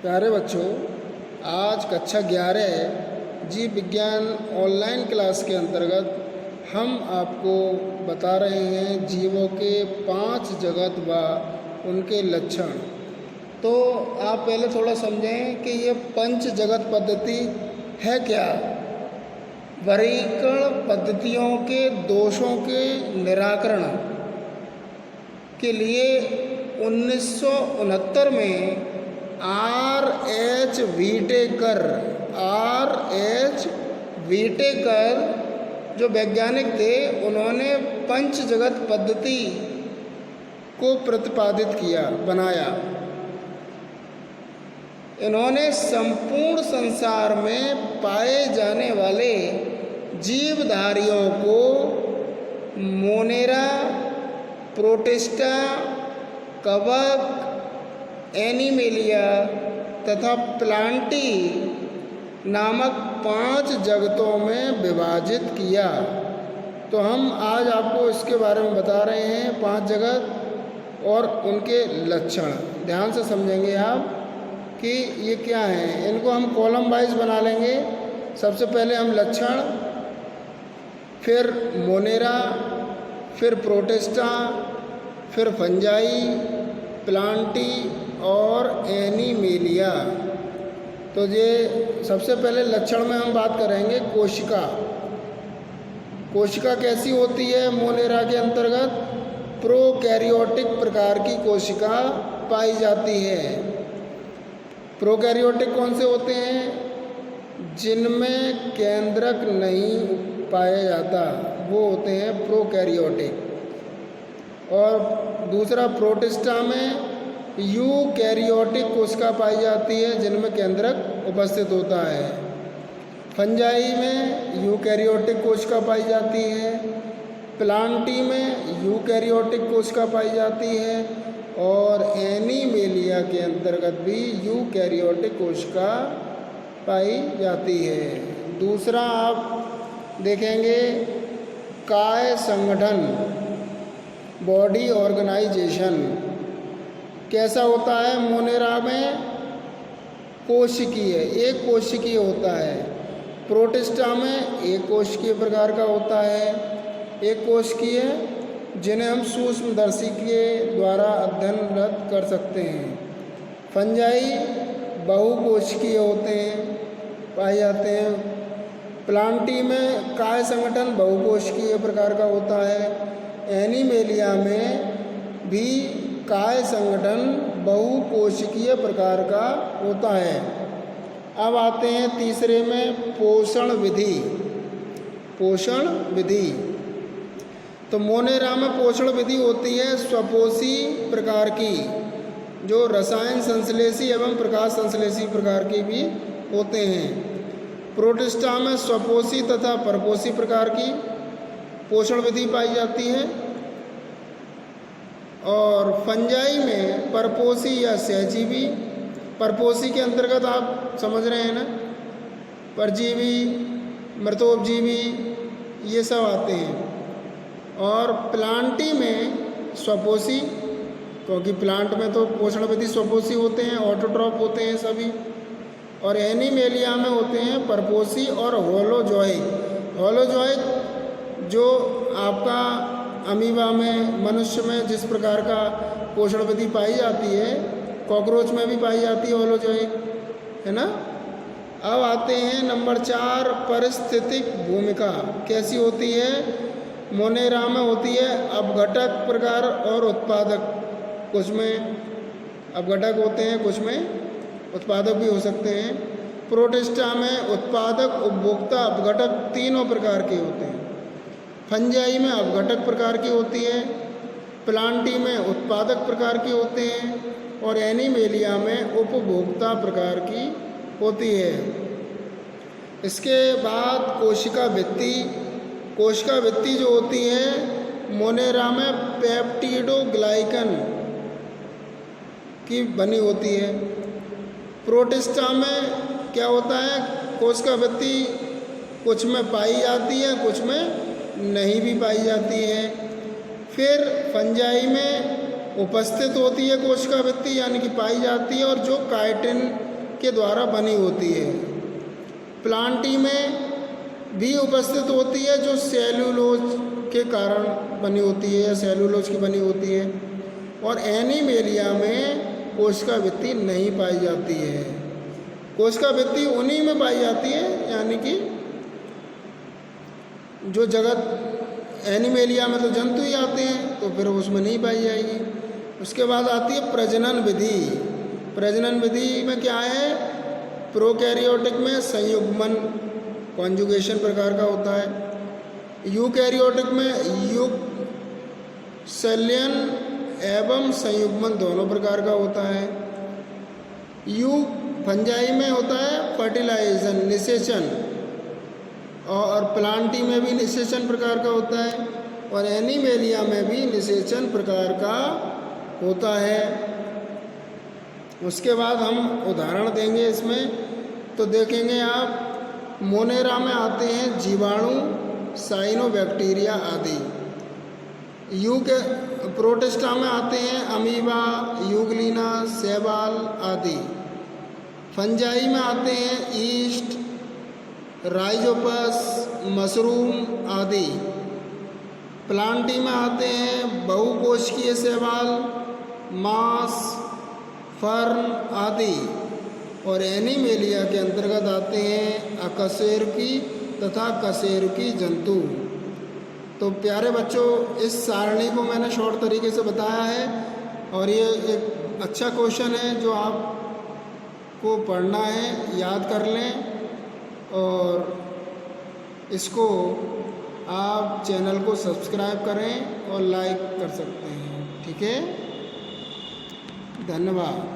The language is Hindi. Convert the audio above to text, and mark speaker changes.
Speaker 1: प्यारे बच्चों, आज कक्षा 11 जीव विज्ञान ऑनलाइन क्लास के अंतर्गत हम आपको बता रहे हैं जीवों के 5 जगत व उनके लक्षण। तो आप पहले थोड़ा समझें कि ये पंच जगत पद्धति है क्या। वर्गीकरण पद्धतियों के दोषों के निराकरण के लिए 1969 में R.H. व्हिटेकर जो वैज्ञानिक थे, उन्होंने पंच जगत पद्धति को प्रतिपादित किया, बनाया। इन्होंने संपूर्ण संसार में पाए जाने वाले जीवधारियों को मोनेरा, प्रोटिस्टा, कवक, एनिमेलिया तथा प्लांटी नामक 5 जगतों में विभाजित किया। तो हम आज आपको इसके बारे में बता रहे हैं, 5 जगत और उनके लक्षण। ध्यान से समझेंगे आप कि ये क्या हैं। इनको हम कॉलम वाइज बना लेंगे। सबसे पहले हम लक्षण, फिर मोनेरा, फिर प्रोटिस्टा, फिर फंजाई, प्लांटी और एनिमेलिया। तो ये सबसे पहले लक्षण में हम बात करेंगे कोशिका। कोशिका कैसी होती है? मोनेरा के अंतर्गत प्रोकैरियोटिक प्रकार की कोशिका पाई जाती है। प्रोकैरियोटिक कौन से होते हैं? जिनमें केंद्रक नहीं पाया जाता, वो होते हैं प्रोकैरियोटिक। और दूसरा, प्रोटिस्टा में यूकैरियोटिक कोशिका पाई जाती है, जिनमें केंद्रक उपस्थित होता है। फंजाई में यूकैरियोटिक कोशिका पाई जाती है। प्लांटी में यूकैरियोटिक कोशिका पाई जाती है और एनिमेलिया के अंतर्गत भी यूकैरियोटिक कोशिका पाई जाती है। दूसरा आप देखेंगे काय संगठन, बॉडी ऑर्गेनाइजेशन कैसा होता है। मोनेरा में कोशिकीय, एक कोशिकीय होता है। प्रोटिस्टा में एक कोशिकीय प्रकार का होता है, एक कोशिकीय, जिन्हें हम सूक्ष्मदर्शी के द्वारा अध्ययनरत कर सकते हैं। फंजाई बहुकोशिकीय होते हैं, पाए जाते हैं। प्लांटी में काय संगठन बहुकोशिकीय प्रकार का होता है। एनिमेलिया में भी काय संगठन बहुकोशिकीय प्रकार का होता है। अब आते हैं तीसरे में पोषण विधि। पोषण विधि, तो मोनेरा में पोषण विधि होती है स्वपोषी प्रकार की, जो रसायन संश्लेषी एवं प्रकाश संश्लेषी प्रकार की भी होते हैं। प्रोटिस्टा में स्वपोषी तथा परपोषी प्रकार की पोषण विधि पाई जाती है। और फंजाई में परपोषी या सहजीवी। परपोषी के अंतर्गत आप समझ रहे हैं ना, परजीवी, मृतोपजीवी, ये सब आते हैं। और प्लांटी में स्वपोषी, क्योंकि प्लांट में तो पोषण विधि स्वपोषी होते हैं, ऑटोट्रॉफ होते हैं सभी। और एनिमेलिया में होते हैं परपोषी और होलोजोइक। होलोजोइक जो आपका अमीबा में, मनुष्य में जिस प्रकार का पोषण विधि पाई जाती है, कॉकरोच में भी पाई जाती है होलोजोइक, है ना। अब आते हैं नंबर 4, पारिस्थितिक भूमिका कैसी होती है। मोनेरा में होती है अपघटक प्रकार और उत्पादक। कुछ में अपघटक होते हैं, कुछ में उत्पादक भी हो सकते हैं। प्रोटिस्टा में उत्पादक, उपभोक्ता, अपघटक तीनों प्रकार के होते हैं। फंजाई में अपघटक प्रकार की होती है। प्लांटी में उत्पादक प्रकार की होते हैं और एनिमेलिया में उपभोक्ता प्रकार की होती है। इसके बाद कोशिका भित्ति। कोशिका भित्ति जो होती है, मोनेरा में पेप्टिडोग्लाइकन की बनी होती है। प्रोटिस्टा में क्या होता है, कोशिका भित्ति कुछ में पाई जाती है, कुछ में नहीं भी पाई जाती है। फिर फंजाई में उपस्थित होती है कोशिका भित्ति, यानी कि पाई जाती है, और जो काइटिन के द्वारा बनी होती है। प्लांटी में भी उपस्थित होती है जो सेल्यूलोज के कारण बनी होती है या सेल्यूलोज की बनी होती है। और एनीमेलिया में कोशिका भित्ति नहीं पाई जाती है। कोशिका भित्ति उन्हीं में पाई जाती है, यानी कि जो जगत एनीमेलिया में तो जंतु ही आते हैं, तो फिर उसमें नहीं पाई जाएगी। उसके बाद आती है प्रजनन विधि। प्रजनन विधि में क्या है, प्रोकैरियोटिक में संयुग्मन कॉन्जुगेशन प्रकार का होता है। यूकैरियोटिक में युगसल्यन एवं संयुग्मन दोनों प्रकार का होता है। फंजाई में होता है फर्टिलाइजेशन निषेचन, और प्लांटी में भी निषेचन प्रकार का होता है, और एनीमेलिया में भी निषेचन प्रकार का होता है। उसके बाद हम उदाहरण देंगे इसमें, तो देखेंगे आप मोनेरा में आते हैं जीवाणु, साइनोबैक्टीरिया आदि। प्रोटिस्टा में आते हैं अमीबा, यूग्लिना, शैवाल आदि। फंजाई में आते हैं ईस्ट, राइजोपस, मशरूम आदि। प्लांटी में आते हैं बहुकोशिकीय शैवाल, मांस, फर्न आदि। और एनीमेलिया के अंतर्गत आते हैं अकशेरुकी तथा कशेरुकी जंतु। तो प्यारे बच्चों, इस सारणी को मैंने शॉर्ट तरीके से बताया है, और ये एक अच्छा क्वेश्चन है जो आपको पढ़ना है, याद कर लें, और इसको आप चैनल को सब्सक्राइब करें और लाइक कर सकते हैं। ठीक है, धन्यवाद।